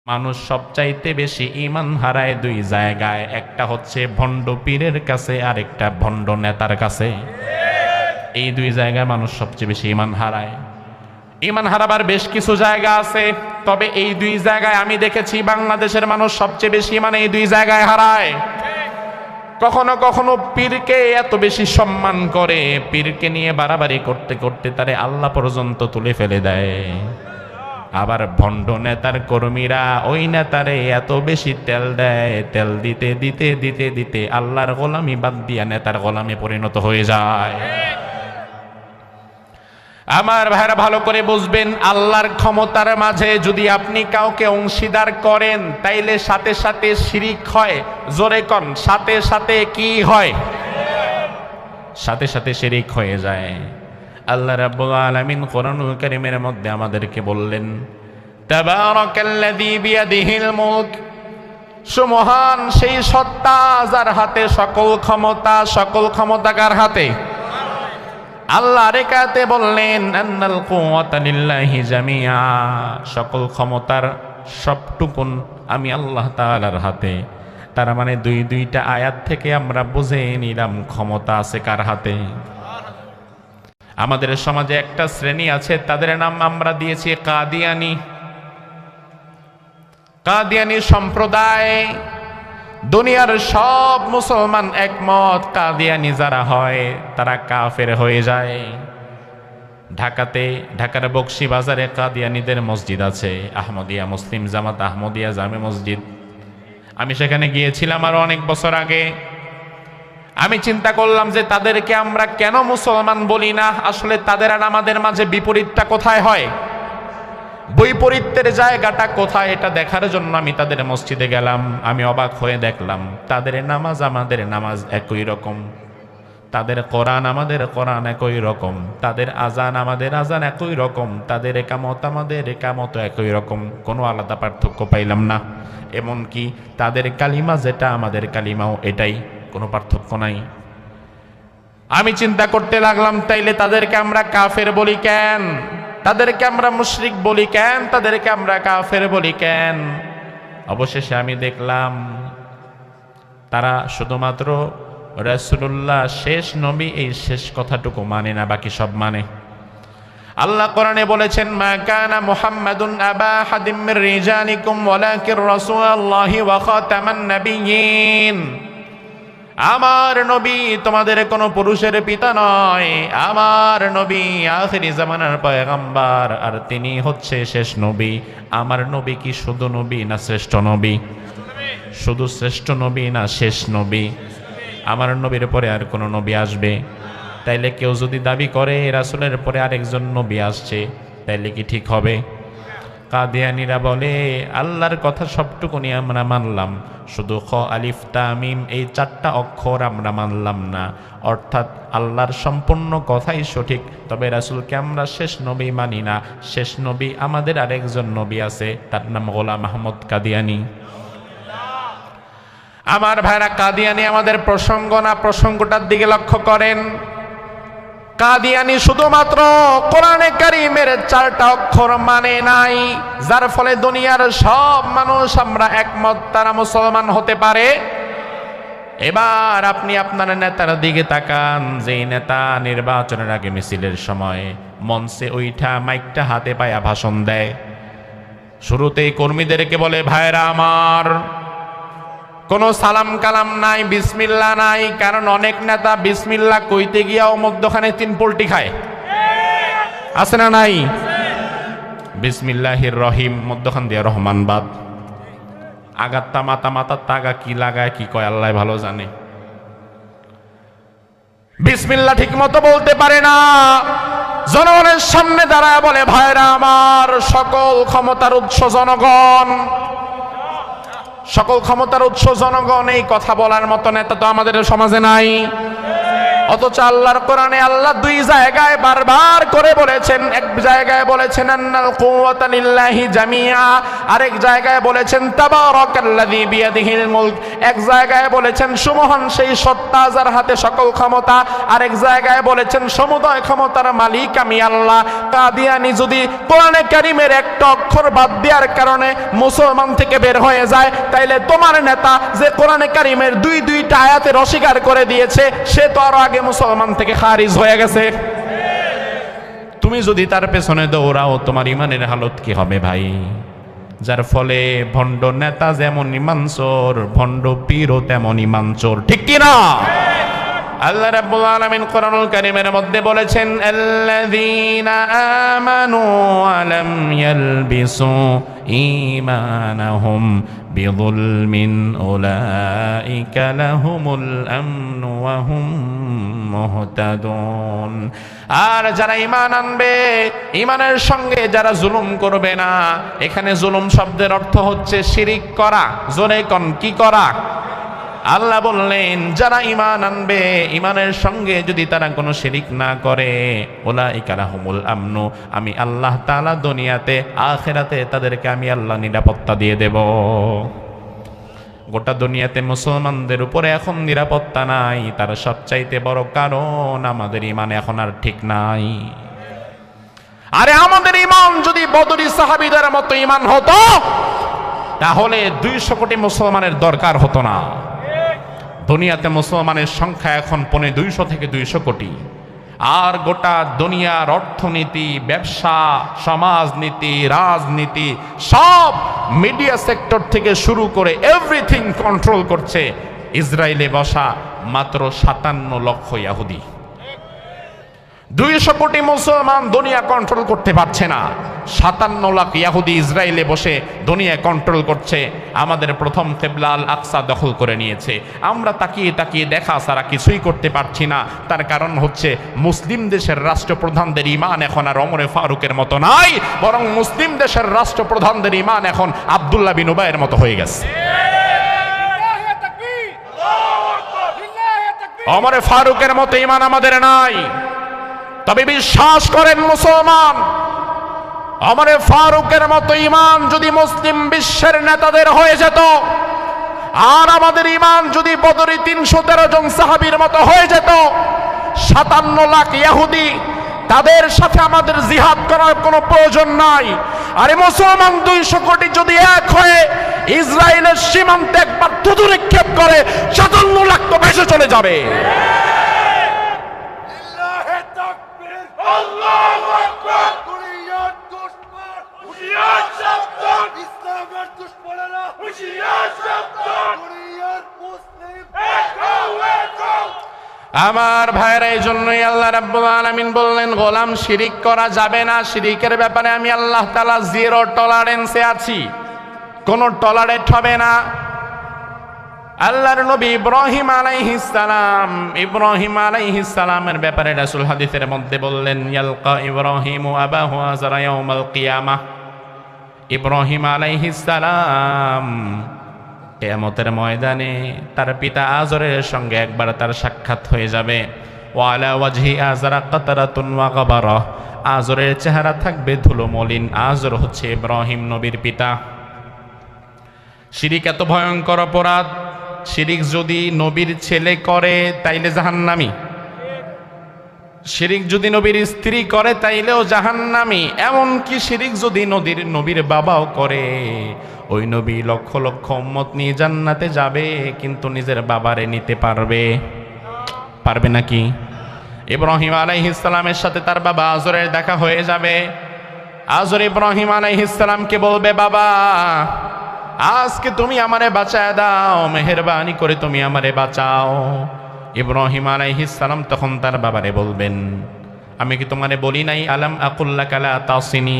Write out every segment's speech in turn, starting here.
মানুষ সবচাইতে বেশি ঈমান হারায় দুই জায়গায়, একটা হচ্ছে ভণ্ড পীরের কাছে আর একটা ভণ্ড নেতার কাছে। এই দুই জায়গায় মানুষ সবচেয়ে বেশি ঈমান হারায়। ঈমান হারাবার বেশ কিছু জায়গা আছে, তবে এই দুই জায়গায় আমি দেখেছি বাংলাদেশের মানুষ সবচেয়ে বেশি ঈমান এই দুই জায়গায় হারায়। কখনো কখনো পীরকে এত বেশি সম্মান করে, পীরকে নিয়ে বাড়াবাড়ি করতে করতে তারে আল্লাহ পর্যন্ত তুলে ফেলে দেয়। আবার ভণ্ড নেতার কর্মীরা ওই নেতারে এত বেশি তেল দেয়, তেল দিতে দিতে দিতে দিতে আল্লাহর গোলামি বাদ দিয়া নেতার গোলামে পরিণত হয়ে যায়। আমার ভাইরা ভালো করে বুঝবেন, আল্লাহর ক্ষমতার মাঝে যদি আপনি কাউকে অংশীদার করেন তাইলে সাথে সাথে শিরিক হয়। জোরে কন, সাথে সাথে কি হয়? সাথে সাথে শিরিক হয়ে যায়। আল্লাহ রাব্বুল আলামিন কোরআনুল কারীমের মধ্যে আমাদেরকে বললেন, তাবারাকাল্লাযী বিয়াদিহিল মুলক, সুমহান সেই সত্তা যার হাতে সকল ক্ষমতা। সকল ক্ষমতা কার হাতে? আল্লাহ রেখাতে বললেন, আন্নাল কুওয়াতা লিল্লাহি জামিআ, সকল ক্ষমতার সবটুকুন আমি আল্লাহ তাআলার হাতে। তার মানে দুইটা আয়াত থেকে আমরা বুঝে নিলাম ক্ষমতা আছে কার হাতে? আমাদের সমাজে একটা শ্রেণী আছে, তাদের নাম আমরা দিয়েছি কাদিয়ানি। কাদিয়ানি সম্প্রদায়, দুনিয়ার সব মুসলমান একমত, কাদিয়ানি যারা হয় তারা কাফের হয়ে যায়। ঢাকার বকশী বাজারে কাদিয়ানিদের মসজিদ আছে, আহমদিয়া মুসলিম জামাত আহমদিয়া জামে মসজিদ। আমি সেখানে গিয়েছিলাম আরো অনেক বছর আগে। আমি চিন্তা করলাম যে তাদেরকে আমরা কেন মুসলমান বলি না? আসলে তাদের আর আমাদের মাঝে বিপরীতটা কোথায় হয়, বৈপরীত্যের জায়গাটা কোথায়, এটা দেখার জন্য আমি তাদের মসজিদে গেলাম। আমি অবাক হয়ে দেখলাম তাদের নামাজ আমাদের নামাজ একই রকম, তাদের কোরআন আমাদের কোরআন একই রকম, তাদের আজান আমাদের আজান একই রকম, তাদের একামত আমাদের একামত একই রকম, কোনো আলাদা পার্থক্য পাইলাম না। এমনকি তাদের কালিমা যেটা আমাদের কালিমাও এটাই, কোনো পার্থক্য নাই। আমি চিন্তা করতে লাগলাম, তাইলে তাদেরকে আমরা কাফের বলি কেন? তাদেরকে আমরা মুশরিক বলি কেন? তাদেরকে আমরা কাফের বলি কেন? অবশেষে আমি দেখলাম তারা শুধুমাত্র রাসূলুল্লাহ শেষ নবী, এই শেষ কথাটুকু মানে না, বাকি সব মানে। আল্লাহ কোরআনে বলেছেন, মা কানা মুহাম্মাদুন আবা হাদিম মির রিজালিকুম ওয়ালাকির রাসূলুল্লাহি ওয়া খাতামান নাবিয়্যিন। আমার নবী তোমাদের কোনো পুরুষের পিতা নয়, আমার নবী আখিরি জামানার পয়গম্বর, আর তিনি হচ্ছে শেষ নবী। আমার নবী কি শুধু নবী না শ্রেষ্ঠ নবী? শুধু শ্রেষ্ঠ নবী না শেষ নবী? আমার নবীর পরে আর কোনো নবী আসবে? তাইলে কেউ যদি দাবি করে রাসূলের পরে আরেকজন নবী আসছে, তাইলে কি ঠিক হবে? কাদিয়ানীরা বলে আল্লাহর কথা সবটুকুনি আমরা মানলাম, শুধু খ আলিফ তা মিম এই চারটা অক্ষর আমরা মানলাম না। অর্থাৎ আল্লাহর সম্পূর্ণ কথাই সঠিক, তবে রাসূলকে আমরা শেষ নবী মানি না। শেষ নবী আমাদের আরেকজন নবী আছে, তার নাম গোলাম আহমদ কাদিয়ানী। আমার ভাইরা, কাদিয়ানী আমাদের প্রসঙ্গ না, প্রসঙ্গটার দিকে লক্ষ্য করেন। কাদিয়ানী শুধুমাত্র কোরআনে কারীমের চারটা অক্ষর মানে নাই, যার ফলে দুনিয়ার সব মানুষ আমরা একমত তারা মুসলমান হতে পারে। এবার আপনি আপনার নেতার দিকে তাকান, যেই নেতা নির্বাচনের আগে মিছিলের সময় মঞ্চে ওইটা মাইকটা হাতে পায়া ভাষণ দেয়, শুরুতেই কর্মীদেরকে বলে, ভাইরা আমার, কোনো সালাম কালাম নাই, বিসমিল্লাহ নাই। কারণ অনেক নেতা বিসমিল্লাহ কইতে গিয়াও মধ্যখানে 3 পোল্টি খায়, আছে না নাই? বিসমিল্লাহির রহিম মধ্যখান দিয়ে রহমান বাদ, আগাত্তা মাতার তাগা কি লাগায় কি কয় আল্লাহ ভালো জানে। বিসমিল্লাহ ঠিক মতো বলতে পারে না, জনগণের সামনে দাঁড়ায় বলে, ভাইরা আমার, সকল ক্ষমতার উৎস জনগণ, সকল ক্ষমতার উৎস জনগণ। এই কথা বলার মতো নেতা তো আমাদের সমাজে নাই। অথচ আল্লাহর কোরআনে আল্লাহ দুই জায়গায় বারবার করে বলেছেন। এক জায়গায় বলেছেন আন্নাল কুওয়াতা লিল্লাহি জামিআ, আরেক জায়গায় বলেছেন তাবারাকাল্লাযী বিয়াদিহিল মুলক, এক জায়গায় বলেছেন সুমহান সেই সত্তা যার হাতে সকল ক্ষমতা, আরেক জায়গায় বলেছেন সমুদয় ক্ষমতার মালিক আমি আল্লাহ। কাদিয়ানি যদি কোরআনে কারীমের একটা অক্ষর বাদ দেওয়ার কারণে মুসলমান থেকে বের হয়ে যায়, তাইলে তোমার নেতা যে কোরআনে কারীমের দুইটা আয়াতের অস্বীকার করে দিয়েছে, সে তো আরো আগে মুসলমান থেকে খারিজ হয়ে গেছে। তুমি যদি তার পেছনে দৌড়াও, তোমার ইমানের হালত কি হবে ভাই? যার ফলে ভণ্ড নেতা যেমন ইমান চোর, ভণ্ড পীরও তেমন ইমান চোর, ঠিক কি না? আল্লাহ রাব্বুল আলামিন কোরআনুল কারীমের মধ্যে বলেছেন আল্লাযীনা আমানু ওয়া লাম ইয়ালবিসু ঈমানাহুম বিযুলমিন উলাইকা লাহুমুল আমনু ওয়া হুম মুহতাদুন। আর যারা ঈমান আনবে, ঈমানের সঙ্গে যারা জুলুম করবে না, এখানে জুলুম শব্দের অর্থ হচ্ছে শিরিক করা। জোরে কোন কি করা? আল্লাহ বললেন যারা ঈমান আনবে, ঈমানের সঙ্গে যদি তারা কোনো শিরিক না করে, উলাইকা লাহুমুল আমনু, আমি আল্লাহ তাআলা দুনিয়াতে আখিরাতে তাদেরকে আমি আল্লাহ নিরাপত্তা দিয়ে দেব। গোটা দুনিয়াতে মুসলমানদের উপরে এখন নিরাপত্তা নাই, তার সবচাইতে বড় কারণ আমাদের ঈমান এখন আর ঠিক নাই। আরে আমাদের ঈমান যদি বদরি সাহাবীদের মতো ঈমান হতো, তাহলে 200 কোটি মুসলমানের দরকার হতো না। দুনিয়াতে মুসলমানের সংখ্যা এখন 250 থেকে 200 কোটি। আর গোটা দুনিয়ার অর্থনীতি, ব্যবসা, সমাজনীতি, রাজনীতি, সব মিডিয়া সেক্টর থেকে শুরু করে এভরিথিং কন্ট্রোল করছে ইসরায়েলে বসা মাত্র 57 লক্ষ ইহুদি। 200 কোটি মুসলমান দুনিয়া কন্ট্রোল করতে পারছে না, 57 লাখ ইহুদি ইসরায়েলে বসে দুনিয়া কন্ট্রোল করছে। আমাদের প্রথম কিবলা আল আকসা দখল করে নিয়েছে। আমরা তাকিয়ে তাকিয়ে দেখা ছাড়া কিছুই করতে পারছি না। তার কারণ হচ্ছে মুসলিম দেশের রাষ্ট্রপ্রধানদের ঈমান এখন আর ওমরে ফারুকের মতো নাই, বরং মুসলিম দেশের রাষ্ট্রপ্রধানদের ঈমান এখন আব্দুল্লাহ বিন উবাইয়ের মতো হয়ে গেছে। ওমরে ফারুকের মতো ঈমান আমাদের নাই। তবে বিশ্বাস করেন মুসলমান, ওমরে ফারুকের মতো ঈমান যদি মুসলিম বিশ্বের নেতাদের হয়ে যেত, আর আমাদের ঈমান যদি বদরি 313 জন সাহাবীর মতো হয়ে যেত, 57 লাখ ইহুদি, তাদের সাথে আমাদের জিহাদ করার কোনো প্রয়োজন নাই। আরে মুসলমান 200 কোটি যদি এক হয়ে ইসরায়েলের সীমান্তে একবার থুতু নিক্ষেপ করে, 57 লাখ তো ভেসে চলে যাবে। আল্লাহু আকবার। দুনিয়ার দুশমন হুঁশিয়ার সাবধান, ইসলামের দুশমনেরা হুঁশিয়ার সাবধান, দুনিয়ার মুসলিম এক হও, এক হও। আমার ভাইরা, এই জন্যই আল্লাহ রাব্বুল আলামিন বললেন গোলাম শিরিক করা যাবে না। শিরিকের ব্যাপারে আমি আল্লাহ তাআলা জিরো টলারেন্সে আছি, কোনো টলারেট হবে না। আল্লাহর নবী ইব্রাহিম আলাইহিস সালামের ব্যাপারে রাসূল হাদিসের মধ্যে বললেন ইয়ালকা ইব্রাহিমু আবাহু আযরা ইয়াউমাল কিয়ামাহ। ইব্রাহিম আলাইহিস সালাম কিয়ামতের ময়দানে তার পিতা আজরের সঙ্গে একবার তার সাক্ষাৎ হয়ে যাবে। ওয়া আলা ওয়াজহি আযরা কাতারাতুন ওয়া গাবারা, আজরের চেহারা থাকবে ধুলো মলিন। আজর হচ্ছে ইব্রাহিম নবীর পিতা। শিরিক এত ভয়ঙ্কর অপরাধ, শিরিক যদি নবীর ছেলে করে তাইলে জাহান্নামী, শিরিক যদি নবীর স্ত্রী করে তাইলেও জাহান্নামী। এমনকি শিরিক যদি নবীর বাবাও করে, ওই নবী লক্ষ লক্ষ উম্মত নিয়ে জান্নাতে যাবে, কিন্তু নিজের বাবারে নিতে পারবে নাকি? ইব্রাহিম আলাইহিস সালামের সাথে তার বাবা আজরের দেখা হয়ে যাবে। আজর ইব্রাহিম আলাইহিস সালামকে বলবে, বাবা আজকে তুমি আমারে বাঁচায় দাও, মেহেরবানি করে তুমি আমারে বাঁচাও। ইব্রাহিম আলাইহিস সালাম তখন তার বাবারে বলবেন, আমি কি তোমারে বলি নাই আলাম আকুল্লাকা লা তাসিনি,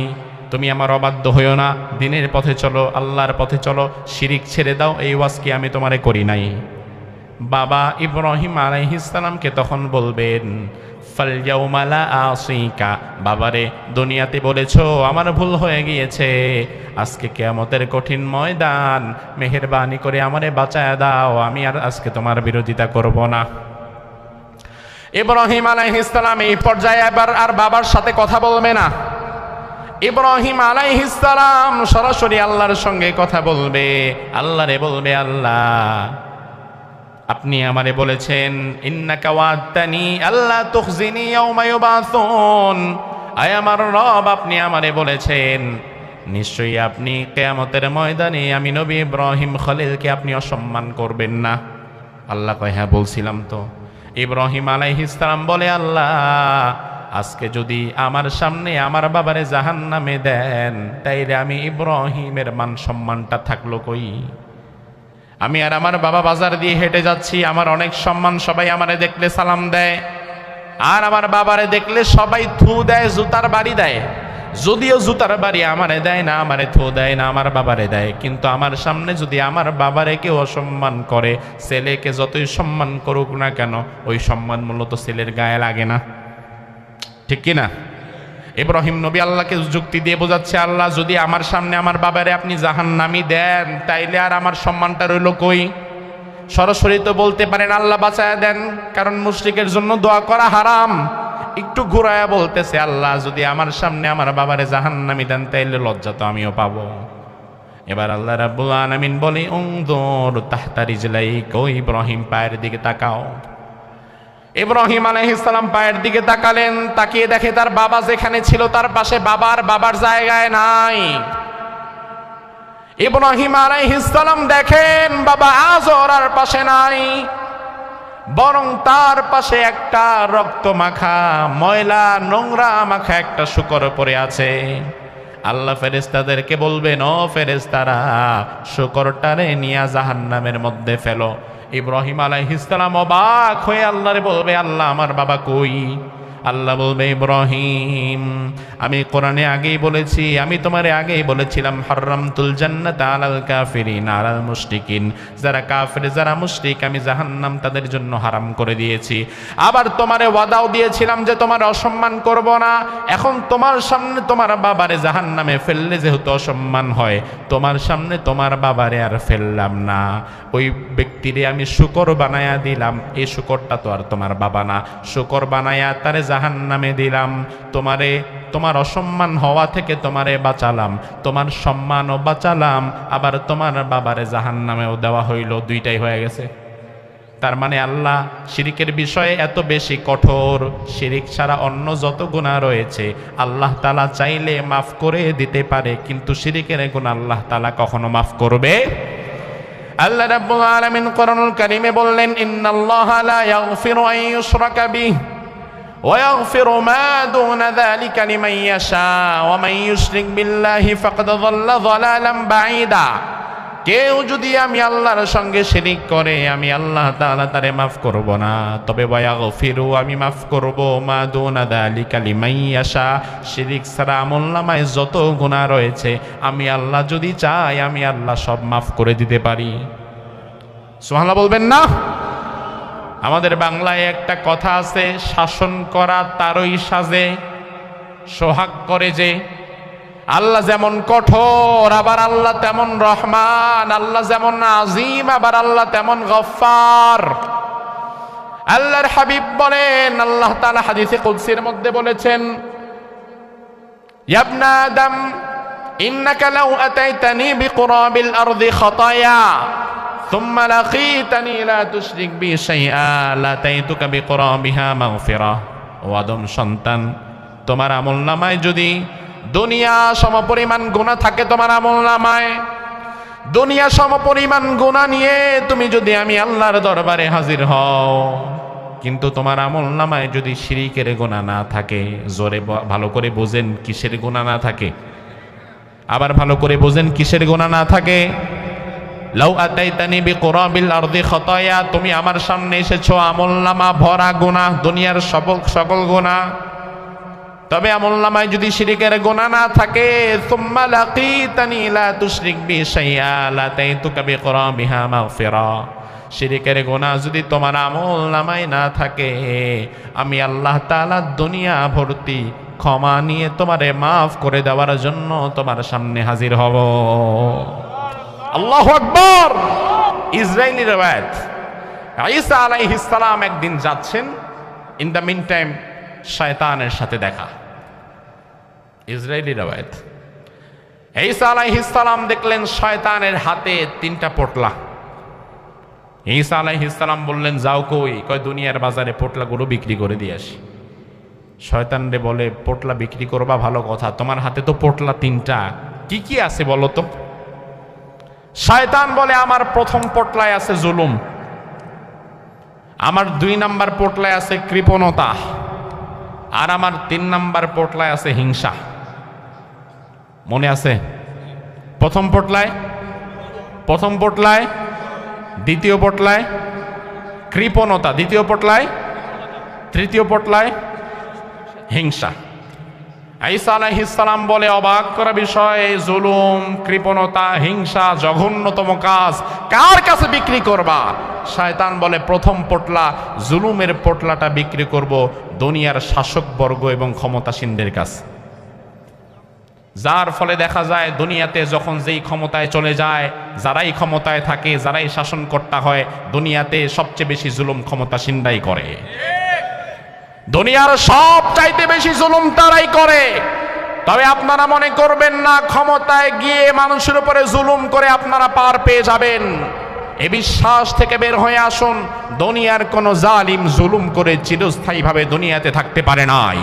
তুমি আমার অবাধ্য হইও না, দিনের পথে চলো, আল্লাহর পথে চলো, শিরিক ছেড়ে দাও, এই ওয়াজ কি আমি তোমারে করি নাই? বাবা ইব্রাহিম আলাইহিস সালামকে তখন বলবেন, ফালইয়াউমা লা আসিকা, বাবারে দুনিয়াতে বলেছো আমার ভুল হয়ে গিয়েছে, আজকে কিয়ামতের কঠিন ময়দান, মেহেরবানি করে আমারে বাঁচায় দাও, আমি আর আজকে তোমার বিরোধিতা করব না। ইব্রাহিম আলাইহিস সালাম এই পর্যায়ে এবার আর বাবার সাথে কথা বলবে না। ইব্রাহিম আলাইহিস সালাম সরাসরি আল্লাহর সঙ্গে কথা বলবে, আল্লাহরে বলবে, আল্লাহ আপনি আমারে বলেছেন ইন্নাকা ওয়া'আদতানি আল্লা তুখজিনি ইয়াওমা ইউবাসুন, আয় আমার রব আপনি আমারে বলেছেন নিশ্চয়ই আপনি কিয়ামতের ময়দানে আমি নবী ইব্রাহিম খলিলকে আপনি অসম্মান করবেন না। আল্লাহ কয় হ্যাঁ বলছিলাম তো। ইব্রাহিম আলাইহিস সালাম বলে, আল্লাহ আজকে যদি আমার সামনে আমার বাবারে জাহান্নামে দেন তাইলে আমি ইব্রাহিমের মান সম্মানটা থাকলো কই? আমি আর আমার বাবা বাজার দিয়ে হেঁটে যাচ্ছি, আমার অনেক সম্মান, সবাই আমারে দেখলে সালাম দেয়, আর আমার বাবারে দেখলে সবাই থু দেয়, জুতার বাড়ি দেয়। যদিও জুতার বাড়ি আমারে দেয় না, আমারে থু দেয় না, আমার বাবারে দেয়, কিন্তু আমার সামনে যদি আমার বাবারে কেউ অসম্মান করে, ছেলেকে যতই সম্মান করুক না কেন ওই সম্মান মূলত ছেলের গায়ে লাগে না, ঠিক কিনা? ইব্রাহিম নবী আল্লাহকে যুক্তি দিয়ে বোঝাচ্ছে, আল্লাহ যদি আমার সামনে আমার বাবারে আপনি জাহান্নামী দেন তাইলে আর আমার সম্মানটা রইল কই? সরাসরি তো বলতে পারেন আল্লাহ বাঁচায় দেন, কারণ মুশরিকের জন্য দোয়া করা হারাম। একটু ঘুরায়া বলতেছে, আল্লাহ যদি আমার সামনে আমার বাবারে জাহান্নামী দেন তাইলে লজ্জা তো আমিও পাবো। এবার আল্লাহ রাব্বুল আলামিন বলে, উনজুর তাহতা রিজলাইক, ও ইব্রাহিম পায়ের দিকে তাকাও। ইব্রাহিম আলাইহিস সালাম পায়ের দিকে তাকালেন, তাকিয়ে দেখে তার বাবা যেখানে ছিল তার পাশে বাবার জায়গায় নাই। ইব্রাহিম আলাইহিস সালাম দেখেন বাবা আজর আর পাশে নাই, বরং তার পাশে একটা রক্ত মাখা ময়লা নোংরা মাখা একটা শূকর পড়ে আছে। আল্লাহ ফেরেশতাদেরকে বলবেন, ও ফেরেশতারা শূকরটারে নিয়ে জাহান্নামের মধ্যে ফেলো। ইব্রাহিম আলাইহিস সালাম অবাক হয়ে আল্লাহরে বলবে, আল্লাহ আমার বাবা কই? আল্লাহ বলবে, ইব্রাহিম আমি কোরআনে আগেই বলেছি, আমি তোমারে আগেই বলেছিলাম হারামতুল জান্নাতা আলাল কাফিরিন আলাল মুশরিকিন, যারা কাফির যারা মুশরিক আমি জাহান্নাম তাদের জন্য হারাম করে দিয়েছি। আবার তোমারে ওয়াদাও দিয়েছিলাম যে তোমার অসম্মান করব না। এখন তোমার সামনে তোমার বাবারে জাহান্নামে ফেললে যেহেতু অসম্মান হয়, তোমার সামনে তোমার বাবারে আর ফেললাম না, ওই ব্যক্তিরে আমি শূকর বানায়া দিলাম। এই শূকরটা তো আর তোমার বাবা না, শূকর বানায়া তারে জাহান্নামে দিলাম। তোমারে তোমার অসম্মান হওয়া থেকে তোমারে বাঁচালাম, তোমার সম্মানও বাঁচালাম, আবার তোমার বাবারে জাহান্নামেও দেওয়া হইল, দুইটাই হয়ে গেছে। তার মানে আল্লাহ শিরিকের বিষয়ে এত বেশি কঠোর, শিরিক ছাড়া অন্য যত গুনাহ রয়েছে আল্লাহ তাআলা চাইলে মাফ করে দিতে পারে, কিন্তু শিরিকের গুনাহ আল্লাহ তাআলা কখনো মাফ করবে? আল্লাহ রাব্বুল আলামিন কোরআনুল কারীমে বললেন, ইন্নাল্লাহা লা ইয়াগফিরু আন ইউশরাকা বিহি ওয়া ইয়াগফিরু মা দুনা যালিকা লিমান ইয়াশা ওয়া মান ইউশরিক বিল্লাহি ফাকাদ যাল্লা যালালাম বাঈদা। কেউ যদি আমি আল্লাহর সঙ্গে শিরিক করে আমি আল্লাহ তাআলা তারে মাফ করব না, তবে ওয়া ইয়াগফিরু আমি মাফ করব মা দুনা যালিকা লিমান ইয়াশা, শিরিক ছাড়া আমলনামায় যত গুনাহ রয়েছে আমি আল্লাহ যদি চাই আমি আল্লাহ সব মাফ করে দিতে পারি। সুবহানাল্লাহ বলবেন না? আমাদের বাংলায় একটা কথা আছে, শাসন করা তারই সাজে সোহাগ করে যে। আল্লাহ যেমন কঠোর আবার আল্লাহ তেমন রহমান, আল্লাহ যেমন আজিম আবার আল্লাহ তেমন গফফার। আল্লাহর হাবিব বলেন, আল্লাহ তাআলা হাদিসে কুদসির মধ্যে বলেছেন, ইয়া ইবনা আদম ইন্নাকা লাউ আতাইতানি বিকুরাবিল আরদি খাতায়া ثم لقيتني لا تشرك بي شيئا لاتيتك بقرابها مغفرة। ও আদম সন্তান, তোমার আমলনামায় যদি দুনিয়া সমপরিমাণ গুনাহ থাকে, তোমার আমলনামায় দুনিয়া সমপরিমাণ গুনাহ নিয়ে তুমি যদি আমি আল্লাহর দরবারে হাজির হও, কিন্তু তোমার আমলনামায় যদি শিরিকের গুনাহ না থাকে, জোরে ভালো করে বোঝেন কিসের গুনাহ না থাকে, আবার ভালো করে বোঝেন কিসের গুনাহ না থাকে। লাউ আতাইতানি বিকুরাবিল আরদি খাতায়া, তুমি আমার সামনে এসেছো আমলনামা ভরা গুনাহ, দুনিয়ার সকল গুনাহ, তবে আমলনামায় যদি শিরিকের গুনাহ না থাকে, সুম্মা লাকিতানি লা তুশরিক বি শাইআ লাতাইতুকা বিকুরাবিহা মাগফিরা, শিরিকের গুনাহ যদি তোমার আমলনামায় না থাকে আমি আল্লাহ তাআলা দুনিয়া ভর্তি ক্ষমা নিয়ে তোমারে মাফ করে দেওয়ার জন্য তোমার সামনে হাজির হব। আল্লাহু আকবার। ইসরাইলি রওয়ায়াত, ঈসা আলাইহিস সালাম একদিন যাচ্ছেন ইন দ্য মিন টাইম শয়তানের সাথে দেখা। ইসরায়েলি রওয়ায়াত। ঈসা আলাইহিস সালাম দেখলেন শয়তানের হাতে 3টা পোটলা। ঈসা আলাইহিস সালাম বললেন, যাও কই? কয়, দুনিয়ার বাজারে পোটলাগুলো বিক্রি করে দিয়ে আসি। শয়তান রে বলে, পোটলা বিক্রি করবা ভালো কথা, তোমার হাতে তো পোটলা 3টা, কি কি আছে বলো তো? শয়তান বলে, আমার প্রথম পোটলায় আছে জুলুম, আমার 2 নাম্বার পোটলায় আছে কৃপণতা, আর আমার 3 নাম্বার পোটলায় আছে হিংসা। মনে আছে? প্রথম পোটলায়, দ্বিতীয় পোটলায় কৃপণতা, দ্বিতীয় পোটলায়, তৃতীয় পোটলায় হিংসা। ঈসা আলাইহিস সালাম বলে, অবাক করা বিষয়, জুলুম, কৃপণতা, হিংসা জঘন্যতম কাজ কার কাছে বিক্রি করবা? শয়তান বলে, প্রথম পোটলা জুলুমের পোটলাটা বিক্রি করব দুনিয়ার শাসকবর্গ এবং ক্ষমতাসীনদের কাছে। যার ফলে দেখা যায় দুনিয়াতে যখন যেই ক্ষমতায় চলে যায়, যারাই ক্ষমতায় থাকে, যারাই শাসনকর্তা হয়, দুনিয়াতে সবচেয়ে বেশি জুলুম ক্ষমতাসীনরাই করে। দুনিয়ার সব চাইতে বেশি জুলুম তারাই করে। তবে আপনারা মনে করবেন না ক্ষমতায় গিয়ে মানুষের উপরে জুলুম করে আপনারা পার পেয়ে যাবেন। এ বিশ্বাস থেকে বের হয়ে আসুন, দুনিয়ার কোন জালিম জুলুম করে চিরস্থায়ীভাবে দুনিয়াতে থাকতে পারে নাই।